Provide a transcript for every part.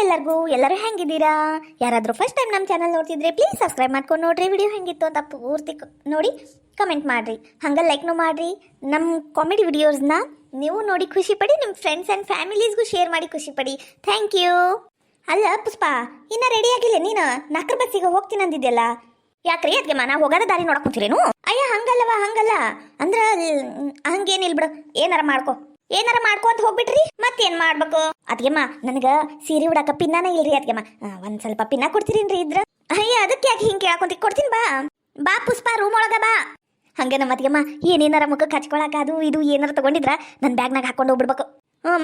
ಎಲ್ಲರಿಗೂ ಎಲ್ಲರೂ ಹೆಂಗಿದ್ದೀರಾ? ಯಾರಾದರೂ ಫಸ್ಟ್ ಟೈಮ್ ನಮ್ಮ ಚಾನಲ್ ನೋಡ್ತಿದ್ರೆ ಪ್ಲೀಸ್ ಸಬ್ಸ್ಕ್ರೈಬ್ ಮಾಡ್ಕೊಂಡು ನೋಡ್ರಿ. ವಿಡಿಯೋ ಹೆಂಗಿತ್ತು ಅಂತ ಪೂರ್ತಿ ನೋಡಿ ಕಮೆಂಟ್ ಮಾಡಿರಿ. ಹಂಗೆ ಲೈಕ್ನು ಮಾಡಿರಿ. ನಮ್ಮ ಕಾಮಿಡಿ ವಿಡಿಯೋಸ್ನ ನೀವು ನೋಡಿ ಖುಷಿ ಪಡಿ. ನಿಮ್ಮ ಫ್ರೆಂಡ್ಸ್ ಆ್ಯಂಡ್ ಫ್ಯಾಮಿಲೀಸ್ಗೂ ಶೇರ್ ಮಾಡಿ ಖುಷಿ ಪಡಿ. Thank you. ಅಲ್ಲ ಪುಷ್ಪ, ಇನ್ನೂ ರೆಡಿ ಆಗಿಲ್ಲ ನೀನು? 4 ಬಸ್ಸಿಗೆ ಹೋಗ್ತೀನಿ ಅಂದಿದ್ದೆಲ್ಲ ಯಾಕ್ರಿ? ಅದಕ್ಕೆ ನಾ ಹೋಗೋದ ದಾರಿ ನೋಡಕ್ ಕುಂತೀರೇನು? ಅಯ್ಯ ಹಂಗಲ್ಲವ, ಹಂಗಲ್ಲ ಅಂದ್ರೆ ಹಂಗೇನಿಲ್ಲ ಬಿಡು. ಏನಾರ ಮಾಡ್ಕೊ ಅಂತ ಹೋಗ್ಬಿಟ್ರಿ. ಮತ್ತೇನ್ ಮಾಡ್ಬೇಕು? ಅದ್ಗೆಮ್ಮ ನನಗ ಸೀರೆ ಉಡಾಕ ಪಿನ್ನಾನ ಇಲ್ರಿ. ಅದ್ಗೆಮ್ಮ ಒಂದ್ ಸ್ವಲ್ಪ ಪಿನ್ನ ಕೊಡ್ತೀರೇನ್ರಿ ಇದ್ರ? ಅಯ್ಯ ಅದಕ್ಕೆ ಯಾಕೆ ಹಿಂಗೆ ಕೇಳಕೊಂತ ಕೊಡ್ತೀನಿ. ಬಾ ಪುಷ್ಪ, ರೂಮ್ ಒಳಗ ಬಾ. ಹಂಗೆ ನಮ್ಮ ಅದ್ಗೆಮ್ಮ ಏನೇನಾರ ಮುಖಕ್ಕೆ ಹಚ್ಕೊಳಕ ಅದು ಇದು ಏನಾರ ತಗೊಂಡಿದ್ರ ನನ್ನ ಬ್ಯಾಗ್ನಾಗ ಹಾಕೊಂಡು ಹೋಗ್ಬಿಡ್ಬೇಕು.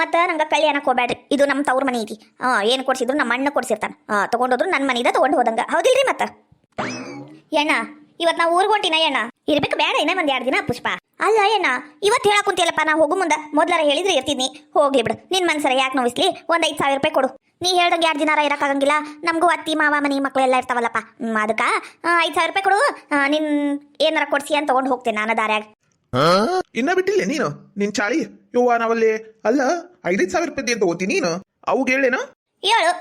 ಮತ್ತೆ ನಂಗೆ ಕಳ್ಳಿ ಅನ್ನಕ್ಕೆ ಹೋಗ್ಬೇಡ್ರಿ. ಇದು ನಮ್ಮ ತವ್ರ ಮನೆ ಐತಿ. ಏನು ಕೊಡ್ಸಿದ್ರು ನಮ್ಮ ಅಣ್ಣ ಕೊಡ್ಸಿರ್ತಾನ. ತಗೊಂಡೋದ್ರು ನನ್ನ ಮನೆಯಿಂದ ತಗೊಂಡು ಹೋದಂಗ ಹೌದಿಲ್ರಿ? ಮತ್ತೆ ಎಣ್ಣ ಇವತ್ತು ನಾವು ಊರಿಗೆ ಹೊಂಟಿನ ಎಣ್ಣ ಇರ್ಬೇಕು ಬೇಡ ಇನ್ನೇ ಒಂದ್ 2 ದಿನ ಪುಷ್ಪ. ಅಲ್ಲ ಎಣ್ಣ ಇವತ್ತು ಹೇಳಕ್ ಕುಂತಿಯಲ್ಲಪ್ಪ, ನಾ ಹೋಗು ಮುಂದೆ ಮೊದ್ಲಾರ ಹೇಳಿದ್ರೆ ಇರ್ತಿದ್ನಿ. ಹೋಗ್ಲಿ ಬಿಡು, ನಿನ್ ಮನ್ಸರ ಯಾಕೆ ನೋವಿಸ್ಲಿ. ಒಂದು 5,000 ರೂಪಾಯಿ ಕೊಡು. ನೀ ಹೇಳ್ದಂಗೆ 2 ದಿನಾರ ಇರಕ್ಕಾಗಂಗಿಲ್ಲ. ನಮಗೂ ಅತ್ತಿ ಮಾವ ಮನೆ ಮಕ್ಳು ಎಲ್ಲ ಇರ್ತಾವಲ್ಲಪ್ಪ. ಅದಕ್ಕೆ 5,000 ರೂಪಾಯಿ ಕೊಡು. ನಿನ್ ಏನಾರ ಕೊಡ್ಸಿ ಅಂತ ತಗೊಂಡು ಹೋಗ್ತೇನೆ ನಾನು ದಾರ್ಯಾಗ. ಇನ್ನ ಬಿಟ್ಟಿಲ್ಲ ನೀನು ನಿನ್ ಚಾಳಿ. ಯವ್ವ ನಾವಲ್ಲಿ ಅಲ್ಲ 5,000 ರೂಪಾಯಿ ಅಂತ ಓದ್ತೀನಿ ನೀನು. ಅವಾಗ ಹೇಳೇನ ಹೇಳು.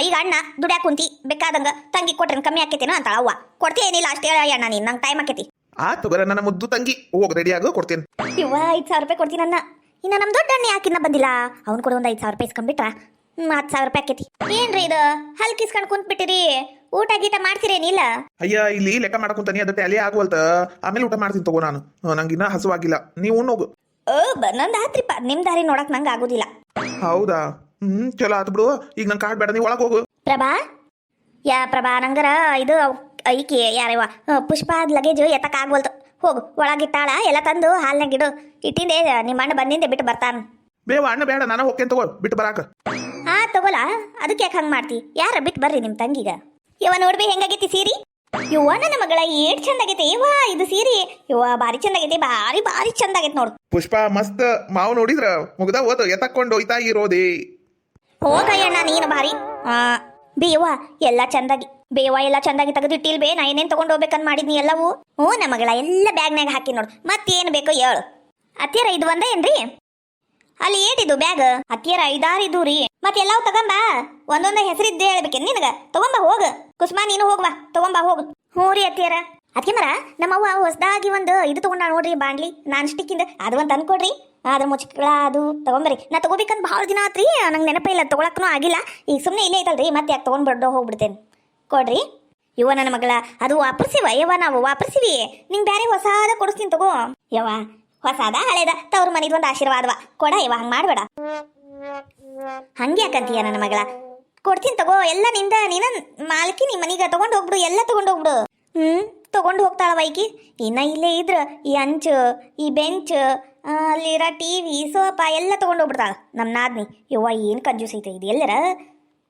ಈಗ ಅಣ್ಣ ದುಡ್ಯಾಕ ಕುಂತಿ ಬೇಕಾದಂಗ ತಂಗಿ ಕೊಟ್ರೆ ಕಮ್ಮಿ ಆಕೇತೇನೋ ಅಂತ ಅವ್ವ. ಕೊಡ್ತೇನಿಲ್ಲ ಅಷ್ಟೇ ಹೇಳ ಅಣ್ಣ. ನೀನ್ ನಂಗೆ ಟೈಮ್ ಆಕೇತಿ. ಆತು ಬರ ನನ್ನ ಮುದ್ದು ತಂಗಿ, ಹೋಗ್ ರೆಡಿ ಆಗೋ ಕೊಡ್ತೇನೆ. ಇವ 5,000 ರೂಪಾಯಿ ಕೊಡ್ತೀನಿ ಅನ್ನ. ಇನ್ನ ನಮ್ ದೊಡ್ಡ ಅಣ್ಣ ಯಾಕಿನ್ನ ಬಂದಿಲ್ಲ. ಅವ್ನು ಕೂಡ ಒಂದು 5,000 ರೂಪಾಯಿ ಇಸ್ಕೊಂಡ್ಬಿಟ್ರ 10,000 ರೂಪಾಯಿ ಆಕೇತಿ. ಏನ್ರಿ ಇದು ಹಲ್ಕ್ ಇಸ್ಕೊಂಡ್ ಕುಂತ್ ಬಿಟ್ಟಿರಿ? ಊಟ ಗೀಟ ಮಾಡ್ತೀರೇನಿಲ್ಲ? ಅಯ್ಯ ಇಲ್ಲಿ ಲೆಕ್ಕ ಮಾಡಕೊಂತಾನಿ, ಅದು ಟ್ಯಾಲಿ ಆಗುವಲ್ತ. ಆಮೇಲೆ ಊಟ ಮಾಡ್ತೀನಿ ತಗೋ. ನಾನು ನಂಗಿನ್ನ ಹಸುವಾಗಿಲ್ಲ. ನೀವು ಉಣ್ಣೋಗು. ನಂದು ಆತ್ರಿಪ್ಪ, ನಿಮ್ ದಾರಿ ನೋಡಕ್ ನಂಗೆ ಆಗುದಿಲ್ಲ. ಹೌದಾ? ಚಲೋ ಆತ್ ಬಿಡು. ಈಗ ನನ್ ಕಾರ್ಡ್ ಬೇಡ, ನೀವು ಒಳಗೆ ಹೋಗು. ಪ್ರಭಾ, ಪ್ರಭಾ ನಂಗರ ಇದು ಐಕಿ ಯಾರವ ಪುಷ್ಪ ಲಗೇಜ್ ಎತ್ತಕ್ ಆಗ್ವಲ್ತು. ಹೋಗು ಒಳಗಿಟ್ಟಾಳ ಎಲ್ಲ ತಂದು ಹಾಲ್ನಾಗ ಇಡು. ಇಟ್ಟಿಂದೆ ನಿಮ್ಮ ಅಣ್ಣ ಬಂದಿಂದೆ ಬಿಟ್ಟು ಬರ್ತಾನ. ಬೇವ ಅಣ್ಣ ಬೇಡ, ನಾನು ಹೋಗ್ತೇನೆ ತಗೋ ಬಿಟ್ಟು ಬರಾಕ. ತಗೋಲ. ಅದಕ್ಕೆ ಯಾಕೆ ಹಂಗೆ ಮಾಡ್ತಿ? ಯಾರ ಬಿಟ್ಟು ಬರ್ರಿ ನಿಮ್ಮ ತಂಗಿಗ. ಇವ ನೋಡ್ಬಿ ಹೆಂಗಾಗೈತಿ ಸೀರಿ. ಇವ ನನ್ನ ಮಗಳ ಏಟ್ ಚಂದ ಆಗೈತೆ. ಇದು ಸೀರಿ ಇವ ಭಾರಿ ಚಂದ ಆಗೈತಿ. ಭಾರಿ ಭಾರಿ ಚಂದ ಆಗೈತಿ ನೋಡು. ಪುಷ್ಪ ಮಸ್ತ್. ಮಾವು ನೋಡಿದ್ರ ಮುಗ್ದ ಹೋತು ಎತ್ತಕೊಂಡು ಹೋಯ್ತಾ ಇರೋದೇ. ಹೋಗಯ್ಯಣ್ಣ ನೀನು ಭಾರಿ. ಬೇವ ಎಲ್ಲ ಚಂದಾಗಿ ಎಲ್ಲ ಚಂದಾಗಿ ತೆಗೆದಿಟ್ಟಿಲ್ ಬೇ. ನಾ ಏನೇನ್ ತಗೊಂಡು ಹೋಗ್ಬೇಕಂತ ಮಾಡಿದ್ನಿ ಎಲ್ಲವೂ. ನಮ್ಮ ಮಗಳ ಎಲ್ಲ ಬ್ಯಾಗ್ನಾಗ ಹಾಕಿ ನೋಡು. ಮತ್ತೇನು ಬೇಕೋ ಹೇಳು. ಅತ್ತಿಯರ ಇದು ಒಂದ ಏನ್ರಿ? ಅಲ್ಲಿ ಏಟಿದು ಬ್ಯಾಗ್? ಅತ್ತಿಯರ 5-6 ಇದ್ದು ರೀ. ಮತ್ತೆಲ್ಲವೂ ತಗೊಂಬ. ಒಂದೊಂದ ಹೆಸರಿದ್ದೆ ಹೇಳ್ಬೇಕೇನ್ ನಿನಗ? ತಗೊಂಬ ಹೋಗು. ಕುಸುಮಾ ನೀನು ಹೋಗ್ಬಾ, ತಗೊಂಬ ಹೋಗು. ಹ್ಞೂ ರೀ ಅತ್ತಿಯರ. ಅದಕ್ಕೆ ಮರ ನಮ್ಮವ್ವ ಹೊಸದಾಗಿ ಒಂದು ಇದು ತಗೊಂಡ ನೋಡ್ರಿ, ಬಾಂಡ್ಲಿ ನಾನ್ ಸ್ಟಿಕ್ಕಿಂದ. ಅದು ಒಂದು ತಂದ್ಕೊಡ್ರಿ. ಅದ್ರ ಮುಚ್ಚಳ ಅದು ತಗೊಂಬರಿ. ನಾ ತಗೋಬೇಕಂತ ಭಾಳ ದಿನ ಆತ್ರಿ. ನಂಗೆ ನೆನಪ ಇಲ್ಲ, ತಗೊಳಕ್ಕೂ ಆಗಿಲ್ಲ. ಈಗ ಸುಮ್ಮನೆ ಇಲ್ಲೇ ಐತಲ್ರಿ, ಮತ್ತೆ ಯಾಕೆ ತಗೊಂಡ್ಬಿಡ್ಡೋ ಹೋಗ್ಬಿಡ್ತೇನೆ. ಕೊಡ್ರಿ. ಇವ ನನ್ನ ಮಗಳ ಅದು ವಾಪರ್ಸಿವ. ನಾವು ವಾಪರ್ಸಿವಿ. ನಿಂಗೆ ಬೇರೆ ಹೊಸಾದ ಕೊಡಿಸ್ತೀನಿ ತಗೋ. ಹೊಸಾದ ಹಳೇದ ತವ್ರ ಮನಿದ್ ಒಂದು ಆಶೀರ್ವಾದವ ಕೊಡ. ಹಂಗೆ ಮಾಡ್ಬೇಡ. ಹಂಗೆ ಯಾಕಂತೀಯ ನನ್ನ ಮಗಳ? ಕೊಡ್ತೀನಿ ತಗೋ. ಎಲ್ಲ ನಿಂದ. ನೀನ ಮಾಲಕಿ. ನಿಮ್ಮ ಮನೀಗ ತಗೊಂಡು ಹೋಗ್ಬಿಡು. ಎಲ್ಲ ತಗೊಂಡು ಹೋಗ್ಬಿಡು. ತಗೊಂಡು ಹೋಗ್ತಾಳ ವೈಕಿ. ಇನ್ನ ಇಲ್ಲೇ ಇದ್ರ ಈ ಅಂಚು, ಈ ಬೆಂಚ್, ಅಲ್ಲಿರ TV, ಸೋಫಾ ಎಲ್ಲ ತಗೊಂಡು ಹೋಗ್ಬಿಡ್ತಾಳ ನಮ್ಮ ನಾದ್ನಿ. ಏನು ಕಂಜೂಸ್ ಐತೆ ಇದು. ಎಲ್ಲರ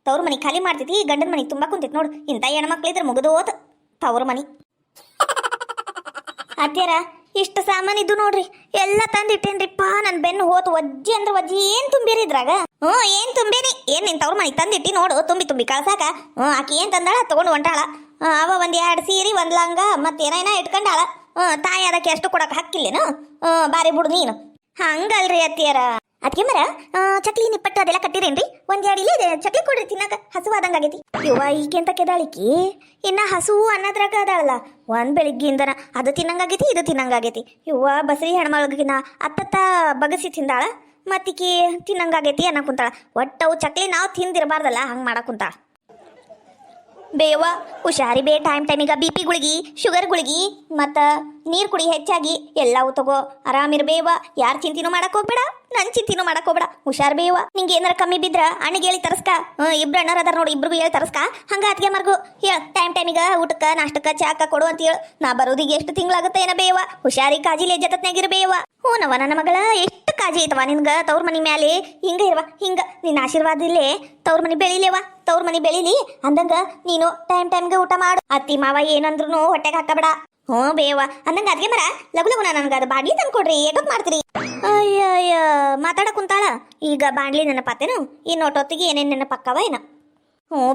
ತವ್ರ ಮನೆ ಖಾಲಿ ಮಾಡ್ತೈತಿ, ಗಂಡನ ಮನೆ ತುಂಬಾ ಕುಂತೈತಿ ನೋಡು. ಇಂಥ ಹೆಣ್ಮಕ್ಳು ಇದ್ರೆ ಮುಗಿದೋತ ತವ್ರ ಮನಿ. ಅತ್ಯಾರ ಇಷ್ಟು ಸಾಮಾನಿದ್ದು ನೋಡ್ರಿ, ಎಲ್ಲ ತಂದಿಟ್ಟೇನ್ರಿಪ್ಪ. ನನ್ನ ಬೆನ್ನು ಹೋತು. ವಜ್ಜಿ ಅಂದ್ರೆ ವಜ್ಜಿ. ಏನ್ ತುಂಬಿರಿ ಇದ್ರಾಗ? ಏನ್ ತುಂಬೇನಿ? ಏನ್ ನಿನ್ ತವ್ರ ಮನೆ ತಂದಿಟ್ಟಿ ನೋಡು. ತುಂಬಿ ಕಳ್ಸಾಕ. ಆಕಿ ಏನ್ ತಂದಾಳ ತಗೊಂಡು ಹೊಂಟಾಳ. ಅವ 1-2 ಸೀರೆ, 1 ಲಂಗ, ಮತ್ತೇನ ಇಟ್ಕೊಂಡಾಳ. ತಾಯಿ ಅದಕ್ಕೆ ಎಷ್ಟು ಕೊಡಕ್ಕೆ ಹಕ್ಕಿಲ್ಲೇನು? ಬಾರಿ ಬಿಡು ನೀನು. ಹಂಗಲ್ರಿ ಅತ್ತಿಯರ. ಅದಕ್ಕೆ ಮರ ಚಕ್ಲಿ ನಿಪ್ಪಟ್ಟು ಅದೆಲ್ಲ ಕಟ್ಟಿರೇನ್ರಿ? 1-2 ಇಲ್ಲೇ ಚಕ್ಲಿ ಕೊಡ್ರಿ ತಿನ್ನಕ. ಹಸುವಾದಂಗ ಆಗೈತಿ. ಈಗೆಂತ ಕೆದಾಳಿಕಿ ಇನ್ನ ಹಸು ಅನ್ನೋದ್ರಾಗ ಅದಾಳಲ್ಲ. ಒಂದ್ ಬೆಳಿಗ್ಗೆಯಿಂದನ ಅದು ತಿನ್ನಂಗಾಗೈತಿ, ಇದು ತಿನ್ನಂಗಾಗೈತಿ. ಬಸ್ರಿ ಹೆಣ್ಮಳಗಿನ ಅತ್ತತ್ತ ಬಗಸಿ ತಿಂದಾಳ. ಮತ್ತಿಕಿ ತಿನ್ನಂಗಾಗೈತಿ ಅನ್ನಕ್ ಕುಂತಾಳ. ಒಟ್ಟವು ಚಕ್ಲಿ ನಾವು ತಿಂದಿರಬಾರ್ದಲ್ಲ, ಹಂಗೆ ಮಾಡಕ್ ಕುಂತಾಳ. ಬೇವ ಹುಷಾರಿ ಬೇ. ಟೈಮಿಗ BP ಗುಳಿಗಿ, ಶುಗರ್ ಗುಳಿಗಿ, ಮತ್ತು ನೀರು ಕುಡಿ ಹೆಚ್ಚಾಗಿ ಎಲ್ಲವೂ ತಗೋ. ಆರಾಮಿರ್ಬೇವ. ಯಾರು ಚಿಂತಿನೂ ಮಾಡಕ್ ಹೋಗ್ಬೇಡ. ನನ್ನ ಚಿಂತಿನೂ ಮಾಡಕ್ ಹೋಗ್ಬೇಡ. ಹುಷಾರ್ ಬೇವ. ನಿಂಗೆ ಏನಾರ ಕಮ್ಮಿ ಬಿದ್ರ ಅಣ್ಣಿಗೆ ಹೇಳಿ ತರಸ್ಕ. 2 ಅಣ್ಣರ ಅದಾರ ನೋಡಿ, ಇಬ್ರಿಗೂ ಹೇಳಿ ತರಸ್ಕ. ಹಂಗ ಅತ್ತಿಗೆ ಮರ್ಗು ಹೇಳ ಟೈಮಿಗ ಊಟಕ್ಕ ನಾಷ್ಟಕ್ಕ ಚಾಕ ಕೊಡು ಅಂತ ಹೇಳು. ನಾ ಬರೋದಿಗೆ ಎಷ್ಟು ತಿಂಗಳಾಗುತ್ತೆ ಏನ ಬೇವ. ಹುಷಾರಿ ಕಾಜಿಲೆ ಜತತ್ನಾಗಿರ್ಬೇವ. ಹೂನವ ನನ್ನ ಮಗಳ. ಎಷ್ಟು ಕಾಜಿ ಐತವ ನಿನ್ಗ ತವ್ರ ಮನಿ ಮ್ಯಾಲೆ. ಹಿಂಗ ಇರವ. ಹಿಂಗ ನಿನ್ನ ಆಶೀರ್ವಾದ ಇಲ್ಲೇ ತವ್ರ ಮನಿ ಬೆಳಿಲೇವ. ತವ್ರ ಮನಿ ಬೆಳಿಲಿ ಅಂದಂಗ ನೀನು ಟೈಮ್ಗೆ ಊಟ ಮಾಡು. ಅತ್ತಿ ಮಾವ ಏನಂದ್ರು ಹೊಟ್ಟೆಗೆ ಹಾಕಬೇಡ. ಬೇವ ಅಂದಂಗ ಅದ್ಗೆ ಮರ ಲಗುನ ನನಗೆ ಅದು ಬಾಂಡ್ಲಿ ತಂದ್ಕೊಡ್ರಿ. ಏಟೊತ್ ಮಾಡ್ತೀರಿ? ಅಯ್ಯ ಮಾತಾಡ ಕುಂತಾಳ. ಈಗ ಬಾಂಡ್ಲಿ ನೆನಪಾತೇನು? ಇನ್ನೊಟ್ಟೊತ್ತಿಗೆ ಏನೇನು ನೆನಪಕ್ಕವ ಏನ?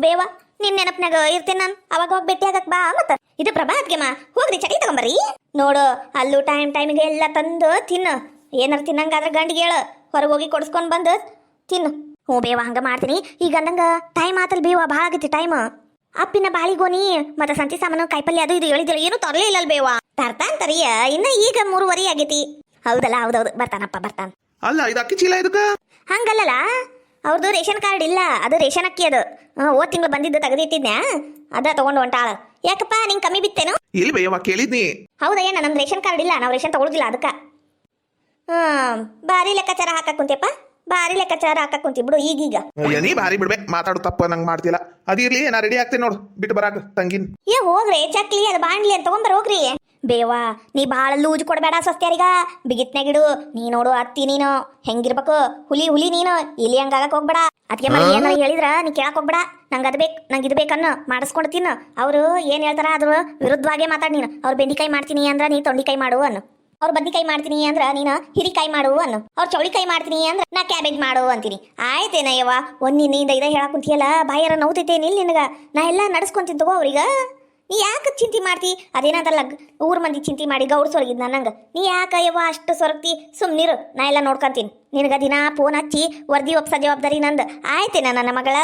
ಬೇವ ನಿನ್ ನೆನಪನಾಗ ಇರ್ತೇನೆ ನಾನು. ಅವಾಗ ಭೇಟಿ ಆಗಕ್ ಬಾ. ಮತ್ತ ಇದು ಪ್ರಭಾ ಅದ್ಗೆಮ್ಮ ಹೋಗ್ರಿ ಚಟಿ ತಗೊಂಬರ್ರಿ. ನೋಡು ಅಲ್ಲೂ ಟೈಮಿಗೆ ಎಲ್ಲ ತಂದು ತಿನ್ನು. ಏನಾರು ತಿನ್ನಂಗಾದ್ರೆ ಗಂಡಿಗೆ ಹೇಳು. ಹೊರಗೆ ಹೋಗಿ ಕೊಡಿಸ್ಕೊಂಡು ಬಂದು ತಿನ್ನು. ಹ್ಞೂ ಬೇವ ಹಂಗ ಮಾಡ್ತೀನಿ. ಈಗ ಅಂದಂಗ ಟೈಮ್ ಆತಲ್ ಬೇವ, ಭಾಳ ಆಗೈತಿ ಟೈಮ್. ಅಪ್ಪಿನ ಬಾಳಿಗೋನಿ ಮತ್ತೆ ಸಂತಿ ಸಾಮಾನು ಕಾಯಿಪಲ್ಲೆ ಅದು ಇದು ಹೇಳಿದ್ರು ಏನು ತರಲೇ ಇಲ್ಲಲ್ ಬೇವ. ತರ್ತಾನ್ ತರಿಯ, ಇನ್ನ ಈಗ 3:30 ಆಗೈತಿ. ಹೌದಲ್ಲ, ಹೌದೌದು, ಬರ್ತಾನಪ್ಪ ಬರ್ತಾನ. ಅಲ್ಲ ಇದು ಅಕ್ಕಿ ಚೀಲ ಇದಕ್ಕ ಹಂಗಲ್ಲಲ್ಲ, ಅವ್ರದ್ದು ರೇಷನ್ ಕಾರ್ಡ್ ಇಲ್ಲ, ಅದು ರೇಷನ್ ಅಕ್ಕಿ ಅದು. ಹೋದ್ ತಿಂಗಳು ಬಂದಿದ್ದು ತೆಗೆದಿಟ್ಟಿದ್ನ್ಯಾ, ಅದ ತಗೊಂಡು ಹೊಂಟಾಳ. ಯಾಕಪ್ಪ ನಿಂಗೆ ಕಮ್ಮಿ ಬಿತ್ತೇನು? ಇಲ್ಲಿ ಬೇಯವ್ವ ಕೇಳಿದ್ನಿ. ಹೌದಯ್ಯ, ನಮ್ದು ರೇಷನ್ ಕಾರ್ಡ್ ಇಲ್ಲ, ನಾವು ರೇಷನ್ ತಗೊಳುದಿಲ್ಲ ಅದಕ್ಕೆ. ಬಾರಿ ಲೆಕ್ಕಾಚಾರ ಹಾಕಕ್ ಕುಂತಿಯಪ್ಪ, ಬಾರಿ ಲೆಕ್ಕಾಚಾರ ಹಾಕಕ್ ಕುಂತಿ ಬಿಡು ಈಗೀಗ. ನೀ ಭಾರಿ ಬಿಡ್ಬೇ, ಮಾತಾಡು ತಪ್ಪ ನಂಗೆ ಮಾಡ್ತಿಲ್ಲ. ಅದಿರ್ಲಿ, ನಾ ರೆಡಿ ಆಗ್ತೇನೆ ನೋಡು, ಬಿಟ್ಟು ಬರಾಕ ತಂಗಿನ್. ಏ ಹೋಗ್ರಿ, ಚಕ್ಲಿ ಅದು ಬಾಣ್ಲಿ ಅಂತ ತಗೊಂಬರ್ ಹೋಗ್ರಿ. ಬೇವಾ ನೀ ಭಾಳ ಲೂಜ್ ಕೊಡಬೇಡ ಸ್ವಸ್ತ್ಯಾರಿಗ, ಬಿಗಿತ್ನಾಗಿಡು. ನೀ ನೋಡು ಅತ್ತಿ, ನೀನು ಹೆಂಗಿರ್ಬೇಕು, ಹುಲಿ ಹುಲಿ ನೀನು. ಇಲ್ಲಿ ಹಂಗಾಗಕ್ ಹೋಗ್ಬೇಡ. ಅದಕ್ಕೆ ಮನೆ ಏನಾರ ಹೇಳಿದ್ರ ನೀ ಕೇಳಕ್ ಹೋಗ್ಬೇಡ. ನಂಗೆ ಅದು ಬೇಕು, ನಂಗೆ ಇದು ಬೇಕನ್ನು ಮಾಡಿಸ್ಕೊಂಡು ತಿನ್ನು. ಅವರು ಏನು ಹೇಳ್ತಾರ ಅದ್ರ ವಿರುದ್ಧವಾಗೇ ಮಾತಾಡ್ ನೀನು. ಅವ್ರು ಬೆಂಡಿಕಾಯಿ ಮಾಡ್ತೀನಿ ಅಂದ್ರ ನೀ ತೊಂಡಿಕಾಯಿ ಮಾಡು ಅನ್ನು. ಅವ್ರು ಬದ್ನಿಕಾಯಿ ಮಾಡ್ತೀನಿ ಅಂದ್ರ ನೀನು ಹಿರಿಕಾಯಿ ಮಾಡು ಅನ್ನು. ಅವ್ರು ಚೌಳಿಕಾಯಿ ಮಾಡ್ತೀನಿ ಅಂದ್ರ ನಾ ಕ್ಯಾಬೇಜ್ ಮಾಡು ಅಂತೀನಿ. ಆಯ್ತೇನಯ್ಯವ, ಒಂದ್ ನಿನ್ನಿಂದ ಇದ ಹೇಳಕ್ ಕುಂತಿಯಲ್ಲ, ಬಾಯರ ನೋವ್ತೈತೇನಿಲ್ಲ ನಿನಗ. ನಾ ಎಲ್ಲ ನಡ್ಸ್ಕೊಂತೀನಿ ತಗೋ ಅವ್ರೀಗ. ನೀ ಯಾಕೆ ಚಿಂತೆ ಮಾಡ್ತಿ? ಅದೇನಾದಲ್ಲ ಊರ್ ಮಂದಿ ಚಿಂತೆ ಮಾಡಿ ಗೌಡ್ ಸೊರಗಿದ್ ನಂಗೆ. ನೀ ಯಾಕಯ್ಯವ ಅಷ್ಟು ಸೊರಗ್ತಿ? ಸುಮ್ನಿರು, ನಾ ಎಲ್ಲ ನೋಡ್ಕೊಂತೀನಿ. ನಿನಗ ದಿನ ಫೋನ್ ಹಚ್ಚಿ ವರ್ದಿ ಒಪ್ಸ ಜವಾಬ್ದಾರಿ ನಂದು. ಆಯ್ತೇನ ನನ್ನ ಮಗಳ?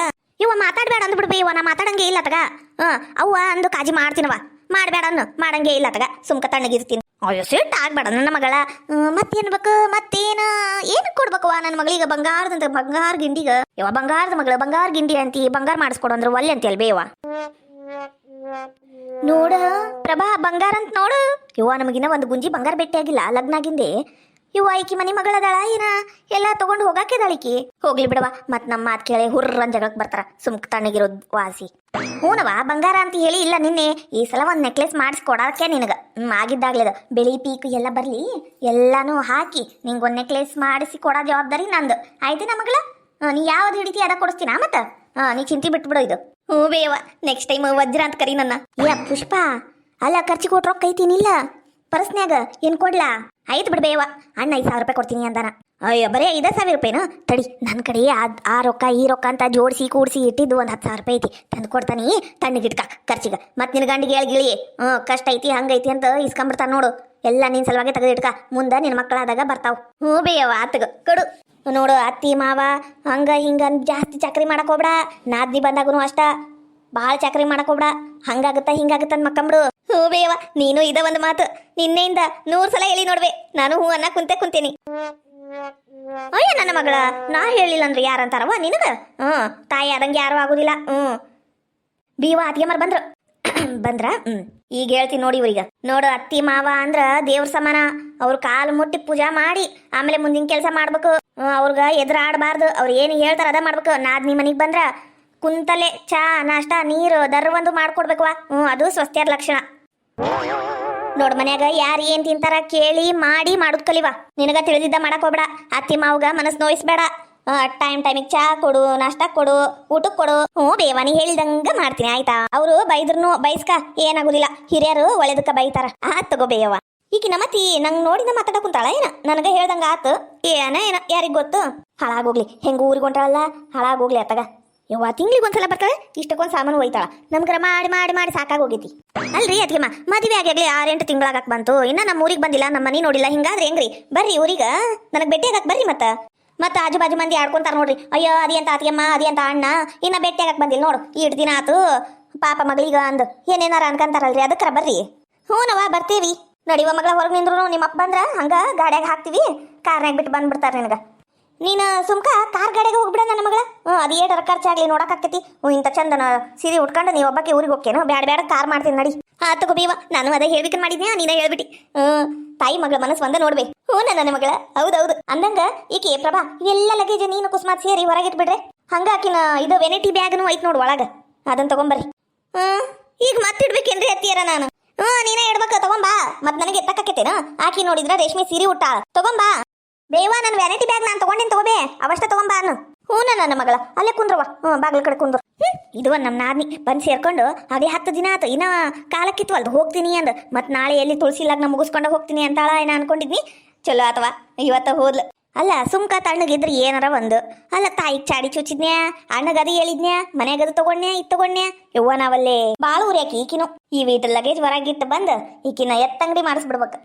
ಇವ ಮಾತಾಡ್ಬೇಡ ಅಂದ್ಬಿಡ್ಬೇ, ಇವ ನಾ ಮಾತಾಡಂಗೆ ಇಲ್ಲ ತಗ. ಅವ್ವ ಅಂದು ಕಾಜಿ ಮಾಡ್ತೀನವ, ಮಾಡ್ಬೇಡ ಅನ್ನು, ಮಾಡಂಗೆ ಇಲ್ಲ ತಗ, ಸುಮ್ಕ ತಣ್ಣಗಿರ್ತೀನಿ. ಅಯ್ಯೋ ಸಿಟ್ಟು ಆಗ್ಬೇಡ ನನ್ನ ಮಗಳ. ಮತ್ತೇನ್ ಬೇಕು? ಮತ್ತೇನ ಏನು ಕೊಡ್ಬೇಕವ ನನ್ನ ಮಗಳಿಗೆ? ಬಂಗಾರದಂತ ಬಂಗಾರ ಗಿಂಡಿಗ ಯವ, ಬಂಗಾರದ ಮಗಳ ಬಂಗಾರ ಗಿಂಡಿ ಅಂತಿ, ಬಂಗಾರ ಮಾಡಿಸ್ಕೊಡು ಅಂದ್ರೆ ಒಲ್ಲೆ ಅಂತಿ ಅಲ್ಬೇವ. ನೋಡ ಪ್ರಭಾ, ಬಂಗಾರ ಅಂತ ನೋಡು. ಇವ ನಮಗಿನ್ನ ಒಂದು ಗುಂಜಿ ಬಂಗಾರ ಭೇಟಿಯಾಗಿಲ್ಲ ಲಗ್ನಾಗಿಂದೆ. ಇವ ಈಕಿ ಮನಿ ಮಗಳದಾಳ ಏನ, ಎಲ್ಲ ತಗೊಂಡು ಹೋಗಾಕೆದಾಳಿಕಿ. ಹೋಗ್ಲಿ ಬಿಡವ, ಮತ್ ನಮ್ಮ ಮಾತ್ ಕೇಳಿ ಹುರ್ರನ್ ಜಗಳಕ್ ಬರ್ತಾರ, ಸುಮ್ಕ ತಣ್ಣಗಿರೋದ್ ವಾಸಿ. ಹೂನವ, ಬಂಗಾರ ಅಂತ ಹೇಳಿ ಇಲ್ಲ ನಿನ್ನೆ. ಈ ಸಲ ಒಂದ್ ನೆಕ್ಲೆಸ್ ಮಾಡಿಸ್ಕೊಡಕ್ಕೆ ನಿನಗ ಆಗಿದ್ದಾಗ್ಲದ. ಬೆಳಿ ಪೀಕ್ ಎಲ್ಲ ಬರ್ಲಿ, ಎಲ್ಲಾನು ಹಾಕಿ ನಿಂಗೆ ಒಂದ್ ನೆಕ್ಲೆಸ್ ಮಾಡಿಸಿ ಕೊಡೋ ಜವಾಬ್ದಾರಿ ನಂದು. ಆಯ್ತೇನ ಮಗಳ? ನೀ ಯಾವ್ದು ಹಿಡಿತಿ ಅದ ಕೊಡಿಸ್ತೀನ ಮತ್ತ. ನೀ ಚಿಂತೆ ಬಿಟ್ಬಿಡು ಇದು. ಹ್ಞೂ ಬೇವ, ನೆಕ್ಸ್ಟ್ ಟೈಮ್ ವಜ್ರ ಅಂತ ಕರಿ ನನ್ನ. ಏ ಪುಷ್ಪ, ಅಲ್ಲ ಖರ್ಚು ಕೊಟ್ಟು ರೊಕ್ಕ ಐತಿನಿಲ್ಲ ಪರ್ಸ್ನ್ಯಾಗ, ಏನ್ ಕೊಡ್ಲಾ? ಆಯ್ತು ಬಿಡ್ಬೇವ, ಅಣ್ಣ 5,000 ರೂಪಾಯಿ ಕೊಡ್ತೀನಿ ಅಂದಾನ. ಅಯ್ಯೋ ಬರೀ 5,000 ರೂಪಾಯಿನ? ತಡಿ, ನನ್ನ ಕಡೆ ಆ ರೊಕ್ಕ ಈ ರೊಕ್ಕ ಅಂತ ಜೋಡಿಸಿ ಕೂಡಿಸಿ ಇಟ್ಟಿದ್ದು ಒಂದು 10,000 ರೂಪಾಯಿ ಐತಿ, ತಂದು ಕೊಡ್ತಾನಿ. ತಣ್ಣಗಿಟ್ಕ ಖರ್ಚಿಗೆ. ಮತ್ತೆ ನಿನ್ನ ಗಂಡಿಗೆ ಗಿಳಿ ಕಷ್ಟ ಐತಿ ಹಂಗೈತಿ ಅಂತ ಇಸ್ಕೊಂಬಿಡ್ತಾನ ನೋಡು. ಎಲ್ಲ ನಿನ್ನ ಸಲುವಾಗಿ ತೆಗೆದಿಟ್ಕ, ಮುಂದೆ ನಿನ್ನ ಮಕ್ಕಳಾದಾಗ ಬರ್ತಾವ. ಹ್ಞೂ ಬೇಯವ, ಆತಗ ಕೊಡು. ನೋಡು ಅತ್ತಿ ಮಾವ ಹಂಗ ಹಿಂಗ ಜಾಸ್ತಿ ಚಕ್ರಿ ಮಾಡಕ್ ಹೋಗ್ಬೇಡ. ನಾದ್ನಿ ಬಂದಾಗೂ ಅಷ್ಟ ಭಾಳ ಚಕ್ರಿ ಮಾಡಕ್ ಹೋಗ್ಬೇಡ. ಹಂಗಾಗುತ್ತ ಹಿಂಗಾಗುತ್ತ ಅಂದ್ ಮಕ್ಕಂಬಿಡು. ಹ್ಞೂ ಬೇವ, ನೀನು ಇದ ಒಂದು ಮಾತು ನಿನ್ನೆಯಿಂದ 100 ಸಲ ಹೇಳಿ ನೋಡ್ವೆ. ನಾನು ಹೂ ಅನ್ನ ಕುಂತೀನಿ. ಅಯ್ಯ ನನ್ನ ಮಗಳ, ನಾ ಹೇಳಿಲ್ಲ ಅಂದ್ರೆ ಯಾರಂತಾರವ ನಿನಗ? ತಾಯಿ ಆದಂಗೆ ಯಾರು ಆಗುದಿಲ್ಲ. ಬೀವ ಅತ್ತಿಗೆಮಾರ್ ಬಂದ್ರ ಈಗ ಹೇಳ್ತೀನಿ ನೋಡಿ ಇವ್ರಿಗೆ. ನೋಡು ಅತ್ತಿ ಮಾವ ಅಂದ್ರ ದೇವ್ರ ಸಮಾನ. ಅವ್ರ ಕಾಲು ಮುಟ್ಟಿ ಪೂಜಾ ಮಾಡಿ ಆಮೇಲೆ ಮುಂದಿನ ಕೆಲಸ ಮಾಡ್ಬೇಕು. ಅವ್ರಿಗೆ ಎದುರಾಡಬಾರ್ದು. ಅವ್ರು ಏನು ಹೇಳ್ತಾರ ಅದ ಮಾಡ್ಬೇಕು. ನಾದ್ನಿ ಮನಿಗೆ ಬಂದ್ರ ಕುಂತಲೆ ಚಾ ನಾಷ್ಟ ನೀರು ದರ್ವಂದು ಮಾಡ್ಕೊಡ್ಬೇಕವ. ಅದು ಸ್ವಸ್ಥ್ಯರ ಲಕ್ಷಣ. ನೋಡ್ ಮನ್ಯಾಗ ಯಾರು ಏನ್ ತಿಂತಾರ ಕೇಳಿ ಮಾಡಿ ಮಾಡುದ್ ಕಲಿವ. ನಿನಗ ತಿಳಿದಿದ್ದ ಮಾಡಕ್ ಹೋಗ್ಬೇಡ. ಅತ್ತಿ ಮಾವಗ ಮನಸ್ ನೋಯಿಸ್ಬೇಡ. ಟೈಮಿಗೆ ಚಾ ಕೊಡು, ನಾಷ್ಟ ಕೊಡು, ಊಟಕ್ಕೆ ಕೊಡು. ಬೇವ, ನೀ ಹೇಳಿದಂಗ ಮಾಡ್ತೀನಿ ಆಯ್ತಾ? ಅವರು ಬೈದ್ರೂ ಬೈಸ್ಕ, ಏನಾಗುದಿಲ್ಲ. ಹಿರಿಯರು ಒಳ್ಳೇದಕ್ಕ ಬೈತಾರ. ತಗೋ ಬೇಯವ್ವ. ಈಗಿನ ಮತ್ತಿ ನಂಗೆ ನೋಡಿದ ಮಾತಾಡಕ್ ಕುಂತಾಳ ಏನ? ನನಗ ಹೇಳ್ದಂಗ ಆತು ಏನ ಯಾರಿಗ್ ಗೊತ್ತು? ಹಾಳಾಗೋಗ್ಲಿ, ಹೆಂಗ ಊರಿಗೆ ಹೊಂಟಾಳಲ್ಲ, ಹಾಳಾಗೋಗ್ಲಿ ಅತ್ತಗ. ಯವ್ವ, ತಿಂಗ್ಳಿಗೆ ಒಂದ್ಸಲ ಬರ್ತಾಳೆ, ಇಷ್ಟಕ್ಕೊಂದು ಸಾಮಾನು ಒಯ್ತಾಳ. ನಮ್ಗರ ಮಾಡಿ ಮಾಡಿ ಮಾಡಿ ಸಾಕಾಗೋಗೈತಿ. ಅಲ್ರಿ ಅದ್ಗೆಮ್ಮ, ಮದುವೆ ಆಗ್ಯಾಗ್ಲಿ 6-8 ತಿಂಗಳಾಗಕ್ ಬಂತು, ಇನ್ನ ನಮ್ಮ ಊರಿಗೆ ಬಂದಿಲ್ಲ, ನಮ್ಮ ಮನಿ ನೋಡಿಲ್ಲ. ಹಿಂಗಾದ್ರೆ ಹೆಂಗ್ರಿ? ಬರ್ರಿ ಊರಿಗೆ, ನನಗೆ ಭೇಟಿ ಆಗಕ್ ಬರ್ರಿ. ಮತ್ತೆ ಆಜು ಬಾಜು ಮಂದಿ ಆಡ್ಕೊಂತಾರ ನೋಡ್ರಿ. ಅಯ್ಯೋ ಅದಿ ಅಂತ ಅತ್ತಿಗೆಮ್ಮ, ಅದಿ ಅಂತ ಅಣ್ಣ, ಇನ್ನ ಭೇಟಿ ಆಗಕ್ ಬಂದಿಲ್ಲ ನೋಡು. 2 ದಿನ ಆತು ಪಾಪ ಮಗಳೀಗ ಅಂದು ಏನೇನಾರ ಅನ್ಕಂತಾರಲ್ರಿ, ಅದಕ್ಕರ ಬರ್ರಿ. ಹ್ಞೂನವ ಬರ್ತೀವಿ. ನಡಿವ ಮಗಳ, ಹೊರಗೆ ನಿಂದ್ರು ನಿಮ್ಮ ಅಪ್ಪ ಬಂದ್ರ ಹಂಗ ಗಾಡ್ಯಾಗ ಹಾಕ್ತಿವಿ, ಕಾರ್ನಾಗ ಬಿಟ್ಟು ಬಂದ್ಬಿಡ್ತಾರ ನಿನಗ. ನೀನು ಸುಮ್ಕ ಕಾರ್ ಗಾಡಿಗೆ ಹೋಗ್ಬಿಡ ನನ್ನ ಮಗಳ. ಅದು ಏಟರ ಖರ್ಚಾಗ್ಲಿ ನೋಡಕ್ಕಾಕತಿ. ಇಂಥ ಚಂದನ ಸೀರೆ ಉಟ್ಕೊಂಡು ನೀವು ಒಬ್ಬಕ್ಕೆ ಊರಿಗೆ ಹೋಗ್ಕೇನು? ಬೇಡ ಕಾರ್ ಮಾಡ್ತೀನಿ ನಡಿ. ತಗೋ ಬೀವ, ನಾನು ಅದೇ ಹೇಳ್ಬೇಕನ್ ಮಾಡಿದ್ಯಾ, ನೀನೇ ಹೇಳ್ಬಿಟ್ಟಿ. ತಾಯಿ ಮಗಳ ಮನಸ್ಸು ಒಂದ ನೋಡ್ಬೇಕು. ನನ್ನ ಮಗಳ, ಹೌದೌದು ಅಂದಂಗ ಈಕೆ ಪ್ರಭಾ, ಇವೆಲ್ಲ ಲಗೇಜ್ ನೀನು ಕುಸ್ಮಾತ್ ಸೇರಿ ಹೊರಗಿಟ್ಬಿಡ್ರೆ ಹಂಗ ಆಕಿನ ಇದು ವೆನಿಟಿ ಬ್ಯಾಗ್ನು ಐತ್ ನೋಡು ಒಳಗ, ಅದನ್ನ ತಗೊಂಬರ್ರಿ. ಈಗ ಮತ್ತಿಡ್ಬೇಕೇನ್ರಿ ಅತ್ತಿಯರ ನಾನು? ನೀನೇ ಇಡ್ಬೇಕ, ತಗೊಂಬಾ. ಮತ್ ನನಗೆ ಎತ್ತಕ್ಕೇತೇನ? ಆಕಿ ನೋಡಿದ್ರ ರೇಷ್ಮೆ ಸೀರೆ ಉಟ್ಟ, ತಗೊಂಬಾ. ಬೇವಾ, ನನ್ನ ವ್ಯಾನಿಟಿ ಬ್ಯಾಗ್ ನಾನು ತಗೊಂಡೇನು, ತಗೋಬೇ, ಅವಷ್ಟ ತಗೊಂಬಾ ಅನ್ನು. ನನ್ನ ಮಗಳ, ಅಲ್ಲೇ ಕುಂದ್ರವ, ಬಾಗಿಲು ಕಡೆ ಕುಂದ್ರು. ಇದು ನಮ್ಮ ನಾದ್ನಿ ಬಂದು ಸೇರ್ಕೊಂಡು ಅದೇ 10 ದಿನ ಆತು. ಇನ್ನ ಕಾಲಕ್ಕಿತ್ವಲ್ದು ಹೋಗ್ತೀನಿ ಅಂದ್. ಮತ್ ನಾಳೆ ಎಲ್ಲಿ ತುಳಸಿ ಲಗ್ನ ಮುಗಿಸ್ಕೊಂಡು ಹೋಗ್ತೀನಿ ಅಂತಾಳ ಏನ ಅನ್ಕೊಂಡಿದ್ನಿ. ಚಲೋ ಅಥವಾ ಇವತ್ತ ಹೋದ್ಲು. ಅಲ್ಲ ಸುಮ್ಕ ತಣ್ಣಗಿದ್ರೆ ಏನಾರ ಒಂದು. ಅಲ್ಲ ತಾಯಿಗೆ ಚಾಡಿ ಚುಚ್ಚಿದ್ನ್ಯಾ, ಅಣ್ಣಗದಿ ಹೇಳಿದ್ನ್ಯಾ, ಮನೆಗದು ತಗೊಂಡ್ನ್ಯಾ, ಇದು ತಗೊಂಡ್ನ್ಯಾ. ಯವ್ವ ನಾವಲ್ಲೇ ಬಾಳ ಊರ್ಯಾಕಿ ಈಕಿನು. ಈ ವೀಟ್ ಲಗೇಜ್ ಹೊರಗಿಟ್ಟು ಬಂದು ಈಕಿನ ಎತ್ತಂಗಡಿ ಮಾಡಿಸ್ಬಿಡ್ಬೇಕು.